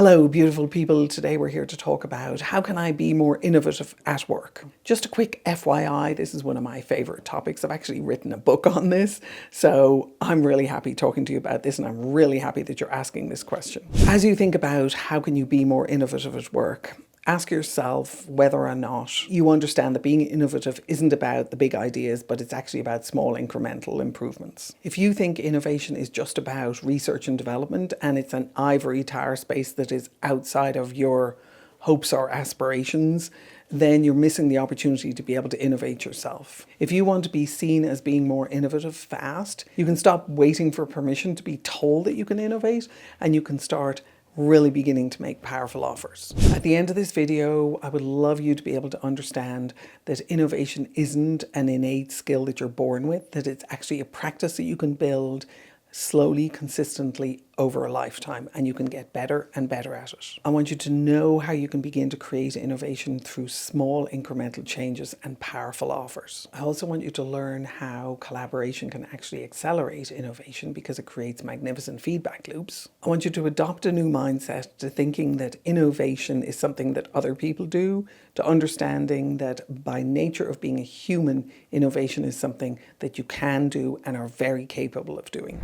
Hello, beautiful people. Today we're here to talk about how can I be more innovative at work. Just a quick FYI, this is one of my favorite topics. I've actually written a book on this, so I'm really happy talking to you about this, and I'm really happy that you're asking this question. As you think about how can you be more innovative at work, ask yourself whether or not you understand that being innovative isn't about the big ideas, but it's actually about small incremental improvements. If you think innovation is just about research and development and it's an ivory tower space that is outside of your hopes or aspirations, then you're missing the opportunity to be able to innovate yourself. If you want to be seen as being more innovative fast, you can stop waiting for permission to be told that you can innovate, and you can start really beginning to make powerful offers. At the end of this video, I would love you to be able to understand that innovation isn't an innate skill that you're born with, that it's actually a practice that you can build slowly, consistently over a lifetime, and you can get better and better at it. I want you to know how you can begin to create innovation through small incremental changes and powerful offers. I also want you to learn how collaboration can actually accelerate innovation because it creates magnificent feedback loops. I want you to adopt a new mindset to thinking that innovation is something that other people do, to understanding that by nature of being a human, innovation is something that you can do and are very capable of doing.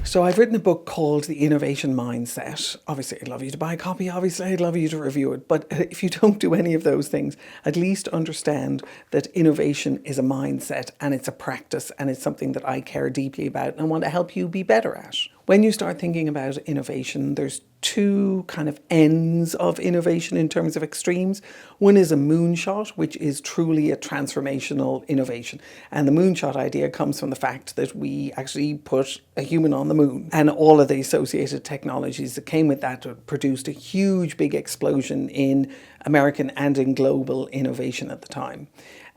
So I've written a book called The Innovation Mindset. Obviously, I'd love you to buy a copy. Obviously, I'd love you to review it. But if you don't do any of those things, at least understand that innovation is a mindset and it's a practice and it's something that I care deeply about and I want to help you be better at. When you start thinking about innovation, there's two kind of ends of innovation in terms of extremes. One is a moonshot, which is truly a transformational innovation. And the moonshot idea comes from the fact that we actually put a human on the moon, and all of the associated technologies that came with that produced a huge big explosion in American and in global innovation at the time.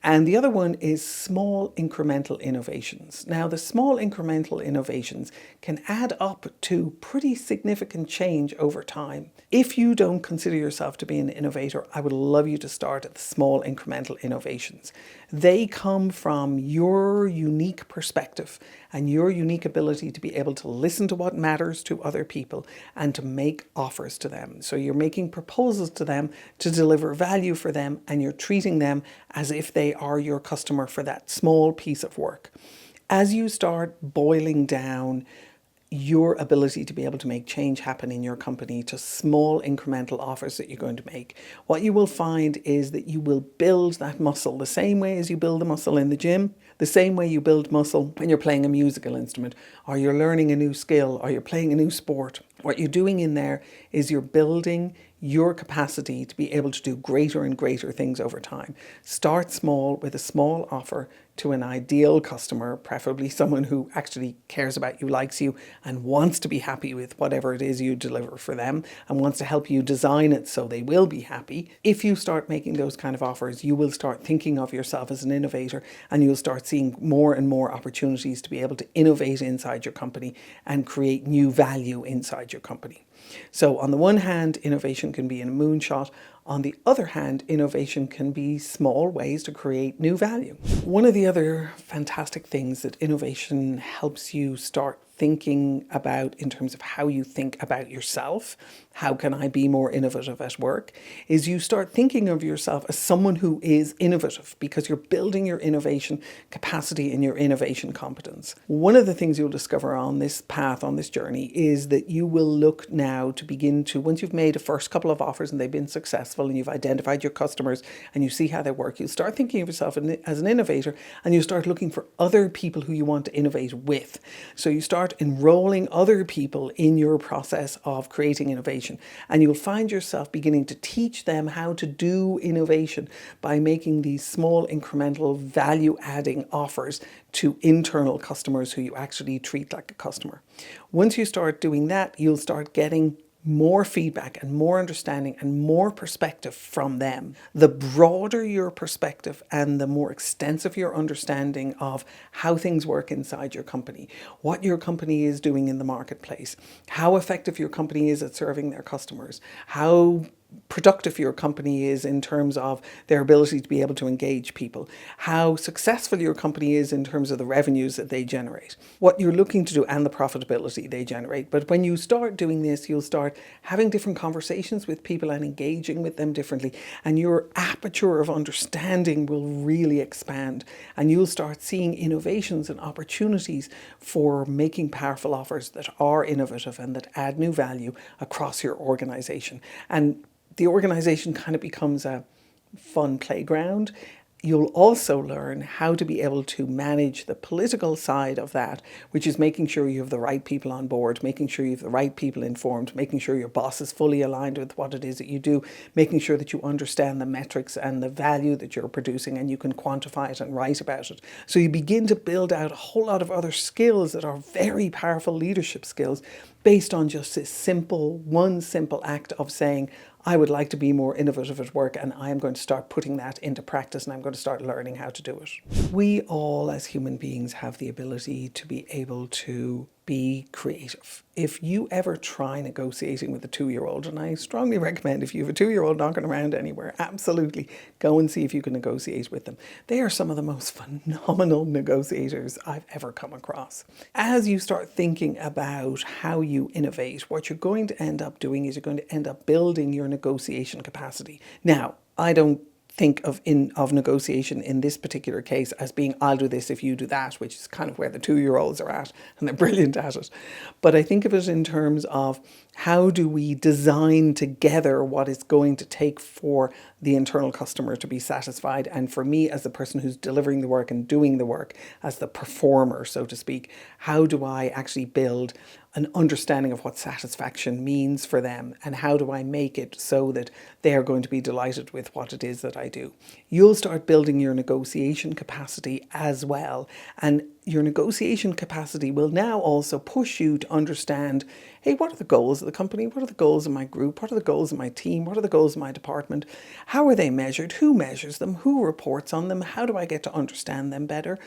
And the other one is small incremental innovations. Now, the small incremental innovations can add up to pretty significant change over time. If you don't consider yourself to be an innovator, I would love you to start at the small incremental innovations. They come from your unique perspective and your unique ability to be able to listen to what matters to other people and to make offers to them. So you're making proposals to them to deliver value for them, and you're treating them as if they are your customer for that small piece of work. As you start boiling down your ability to be able to make change happen in your company to small incremental offers that you're going to make, what you will find is that you will build that muscle the same way as you build the muscle in the gym, the same way you build muscle when you're playing a musical instrument, or you're learning a new skill, or you're playing a new sport. What you're doing in there is you're building your capacity to be able to do greater and greater things over time. Start small with a small offer to an ideal customer, preferably someone who actually cares about you, likes you, and wants to be happy with whatever it is you deliver for them, and wants to help you design it so they will be happy. If you start making those kind of offers, you will start thinking of yourself as an innovator, and you'll start seeing more and more opportunities to be able to innovate inside your company and create new value inside your company. So on the one hand, innovation can be in a moonshot. On the other hand, innovation can be small ways to create new value. One of the other fantastic things that innovation helps you start thinking about in terms of how you think about yourself, how can I be more innovative at work, is you start thinking of yourself as someone who is innovative because you're building your innovation capacity and your innovation competence. One of the things you'll discover on this path, on this journey, is that you will look now to begin to, once you've made a first couple of offers and they've been successful and you've identified your customers and you see how they work, you'll start thinking of yourself as an innovator, and you start looking for other people who you want to innovate with. So you start enrolling other people in your process of creating innovation, and you'll find yourself beginning to teach them how to do innovation by making these small incremental value adding offers to internal customers who you actually treat like a customer. Once you start doing that, you'll start getting more feedback and more understanding and more perspective from them. The broader your perspective and the more extensive your understanding of how things work inside your company, what your company is doing in the marketplace, how effective your company is at serving their customers, how productive your company is in terms of their ability to be able to engage people, how successful your company is in terms of the revenues that they generate, what you're looking to do and the profitability they generate. But when you start doing this, you'll start having different conversations with people and engaging with them differently, and your aperture of understanding will really expand, and you'll start seeing innovations and opportunities for making powerful offers that are innovative and that add new value across your organization. And the organization kind of becomes a fun playground. You'll also learn how to be able to manage the political side of that, which is making sure you have the right people on board, making sure you have the right people informed, making sure your boss is fully aligned with what it is that you do, making sure that you understand the metrics and the value that you're producing and you can quantify it and write about it. So you begin to build out a whole lot of other skills that are very powerful leadership skills based on just this one simple act of saying, I would like to be more innovative at work, and I am going to start putting that into practice, and I'm going to start learning how to do it. We all as human beings have the ability to be able to be creative. If you ever try negotiating with a 2-year-old, and I strongly recommend if you have a 2-year-old knocking around anywhere, absolutely go and see if you can negotiate with them. They are some of the most phenomenal negotiators I've ever come across. As you start thinking about how you innovate, what you're going to end up doing is you're going to end up building your negotiation capacity. Now, I don't think of negotiation in this particular case as being, I'll do this if you do that, which is kind of where the 2-year-olds are at, and they're brilliant at it. But I think of it in terms of how do we design together what it's going to take for the internal customer to be satisfied, and for me as the person who's delivering the work and doing the work, as the performer, so to speak, how do I actually build an understanding of what satisfaction means for them, and how do I make it so that they are going to be delighted with what it is that I do. You'll start building your negotiation capacity as well, and your negotiation capacity will now also push you to understand, hey, what are the goals of the company? What are the goals of my group? What are the goals of my team? What are the goals of my department? How are they measured? Who measures them? Who reports on them? How do I get to understand them better?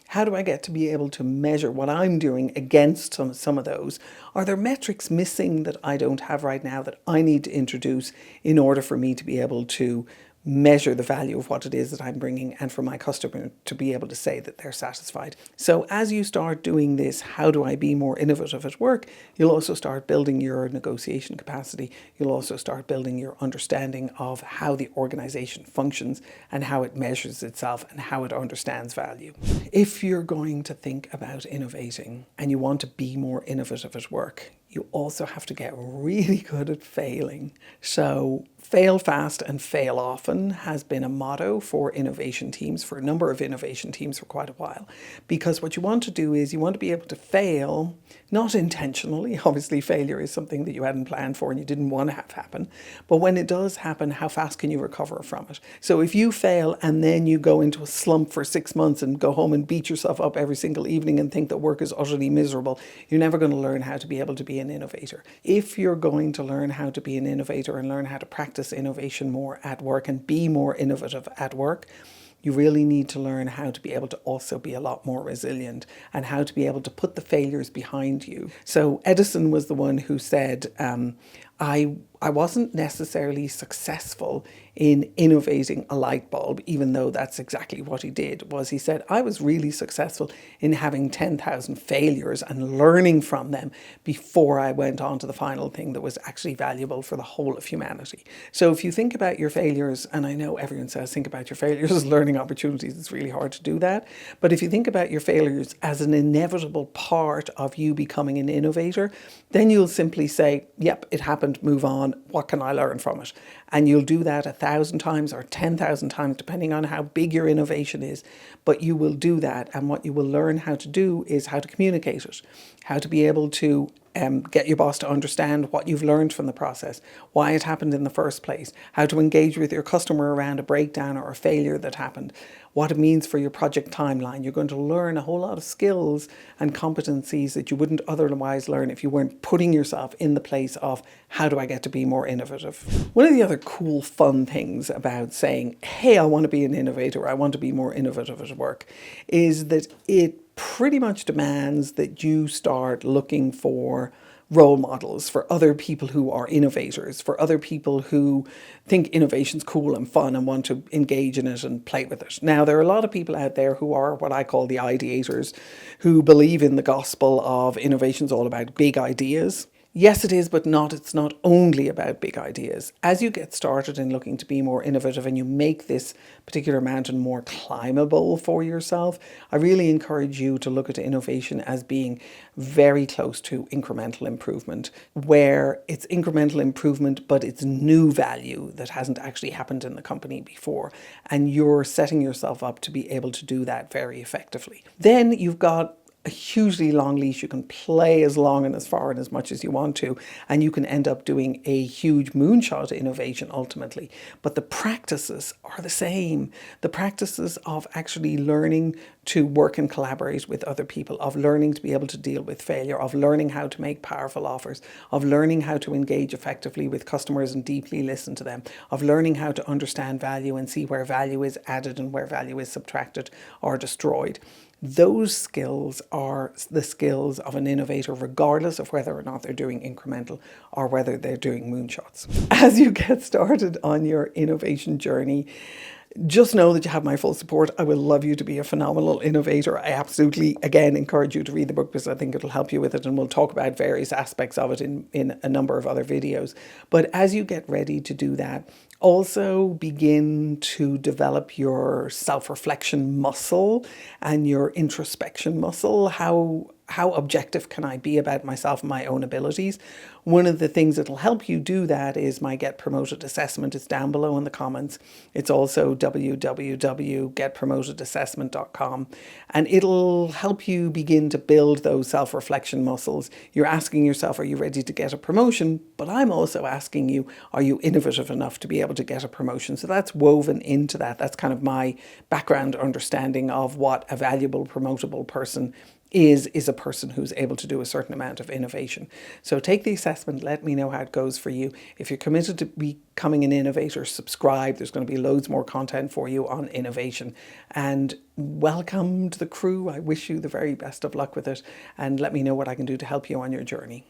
How do I get to be able to measure what I'm doing against some of those? Are there metrics missing that I don't have right now that I need to introduce in order for me to be able to measure the value of what it is that I'm bringing, and for my customer to be able to say that they're satisfied? So as you start doing this, how do I be more innovative at work? You'll also start building your negotiation capacity. You'll also start building your understanding of how the organization functions and how it measures itself and how it understands value. If you're going to think about innovating and you want to be more innovative at work, you also have to get really good at failing. So fail fast and fail often has been a motto for innovation teams, for a number of innovation teams for quite a while. Because what you want to do is you want to be able to fail, not intentionally. Obviously, failure is something that you hadn't planned for and you didn't want to have happen. But when it does happen, how fast can you recover from it? So if you fail and then you go into a slump for 6 months and go home and beat yourself up every single evening and think that work is utterly miserable, you're never going to learn how to be able to be an innovator. If you're going to learn how to be an innovator and learn how to practice innovation more at work and be more innovative at work, you really need to learn how to be able to also be a lot more resilient and how to be able to put the failures behind you. So Edison was the one who said, I wasn't necessarily successful in innovating a light bulb, even though that's exactly what he did. Was he said, I was really successful in having 10,000 failures and learning from them before I went on to the final thing that was actually valuable for the whole of humanity. So if you think about your failures, and I know everyone says think about your failures as learning opportunities, it's really hard to do that. But if you think about your failures as an inevitable part of you becoming an innovator, then you'll simply say, yep, it happened, move on. What can I learn from it? And you'll do that 1,000 times or 10,000 times, depending on how big your innovation is. But you will do that. And what you will learn how to do is how to communicate it, how to be able to get your boss to understand what you've learned from the process, why it happened in the first place, how to engage with your customer around a breakdown or a failure that happened, what it means for your project timeline. You're going to learn a whole lot of skills and competencies that you wouldn't otherwise learn if you weren't putting yourself in the place of how do I get to be more innovative. One of the other cool, fun things about saying, hey, I want to be an innovator, I want to be more innovative at work, is that it pretty much demands that you start looking for role models, for other people who are innovators, for other people who think innovation's cool and fun and want to engage in it and play with it. Now, there are a lot of people out there who are what I call the ideators, who believe in the gospel of innovation's all about big ideas. Yes, it is, but not. It's not only about big ideas. As you get started in looking to be more innovative and you make this particular mountain more climbable for yourself, I really encourage you to look at innovation as being very close to incremental improvement, where it's incremental improvement, but it's new value that hasn't actually happened in the company before. And you're setting yourself up to be able to do that very effectively. Then you've got a hugely long leash. You can play as long and as far and as much as you want to, and you can end up doing a huge moonshot innovation ultimately. But the practices are the same. The practices of actually learning to work and collaborate with other people, of learning to be able to deal with failure, of learning how to make powerful offers, of learning how to engage effectively with customers and deeply listen to them, of learning how to understand value and see where value is added and where value is subtracted or destroyed. Those skills are the skills of an innovator, regardless of whether or not they're doing incremental or whether they're doing moonshots. As you get started on your innovation journey, just know that you have my full support. I will love you to be a phenomenal innovator. I absolutely, again, encourage you to read the book because I think it'll help you with it, and we'll talk about various aspects of it in a number of other videos. But as you get ready to do that, also begin to develop your self-reflection muscle and your introspection muscle. How objective can I be about myself and my own abilities? One of the things that will help you do that is my Get Promoted assessment. It's down below in the comments. It's also www.getpromotedassessment.com, and it'll help you begin to build those self-reflection muscles. You're asking yourself, are you ready to get a promotion? But I'm also asking you, are you innovative enough to be able to get a promotion? So that's woven into that. That's kind of my background understanding of what a valuable promotable person is a person who's able to do a certain amount of innovation. So take the assessment, let me know how it goes for you. If you're committed to becoming an innovator, subscribe. There's going to be loads more content for you on innovation. And welcome to the crew. I wish you the very best of luck with it, and let me know what I can do to help you on your journey.